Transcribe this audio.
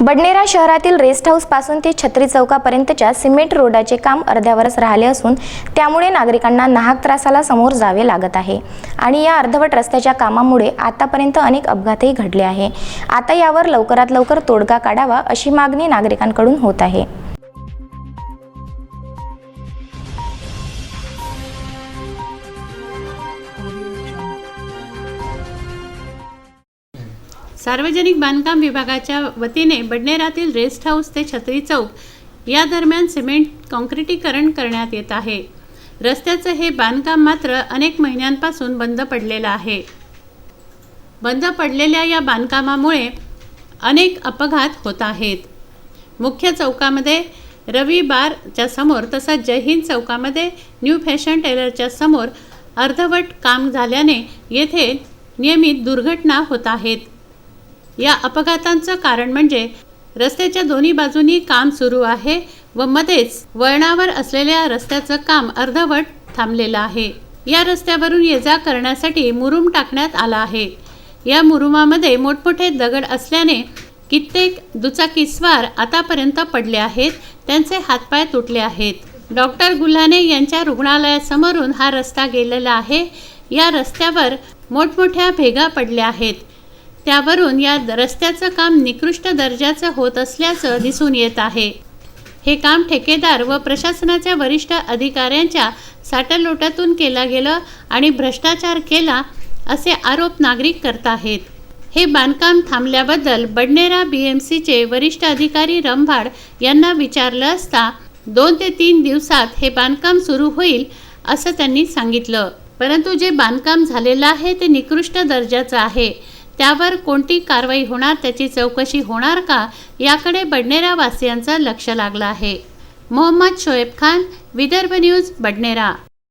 बडनेरा शहरातील rest house पासून ते छत्री चौकापर्यंतच्या सिमेंट रोडाचे काम अर्ध्यावरच राहिले असून त्यामुळे नागरिकांना नाहक त्रासाला समोर जावे लागत आहे आणि या अर्धवट रस्त्याच्या कामामुळे आतापर्यंत अनेक अपघातही घडले आहे। आता यावर लवकरात लवकर तोडगा काढावा अशी मागणी नागरिकांकडून होत आहे। सार्वजनिक बांधकाम विभागाच्या वतीने बडनेरातील रेस्ट हाऊस ते छत्री चौक या दरम्यान सिमेंट काँक्रिटीकरण करण्यात येत आहे। रस्त्याचे हे बांधकाम मात्र अनेक महिन्यांपासून बंद पडलेले आहे। बंद पडलेल्या या बांधकामामुळे अनेक अपघात होत आहेत। मुख्य चौकामध्ये रवी बारच्या समोर तसंच जय हिंद चौकामध्ये न्यू फॅशन टेलरच्या समोर अर्धवट काम झाल्याने येथे नियमित दुर्घटना होत आहेत। या अपघातांचं कारण म्हणजे रस्त्याच्या दोन्ही बाजूनी काम सुरू आहे व मध्येच वळणावर असलेल्या रस्त्याचं काम अर्धवट थांबलेलं आहे। या रस्त्यावरून ये-जा करण्यासाठी मुरुम टाकण्यात आला आहे। या मुरुमामध्ये मोठमोठे दगड असल्याने कित्येक दुचाकीस्वार आतापर्यंत पडले आहेत, त्यांचे हातपाय तुटले आहेत। डॉक्टर गुल्हाने यांच्या रुग्णालयासमोरून हा रस्ता गेलेला आहे। या रस्त्यावर मोठमोठ्या भेगा पडल्या आहेत, त्यावरून या रस्त्याचं काम निकृष्ट दर्जाचं होत असल्याचं दिसून येत आहे। हे काम ठेकेदार व प्रशासनाच्या वरिष्ठ अधिकाऱ्यांच्या साटलोटातून केला गेलं आणि भ्रष्टाचार केला असे आरोप नागरिक करत आहेत। हे बांधकाम थांबल्याबद्दल बडनेरा BMCचे वरिष्ठ अधिकारी रंभाड यांना विचारलं असता 2 ते 3 दिवसात हे बांधकाम सुरू होईल असं त्यांनी सांगितलं, परंतु जे बांधकाम झालेलं आहे ते निकृष्ट दर्जाचं आहे। त्यावर कोणती कारवाई होणार, त्याची चौकशी होणार का, याकडे बडनेरा वासियांचं लक्ष लागलं आहे। मोहम्मद शोएब खान, विदर्भ न्यूज, बडनेरा।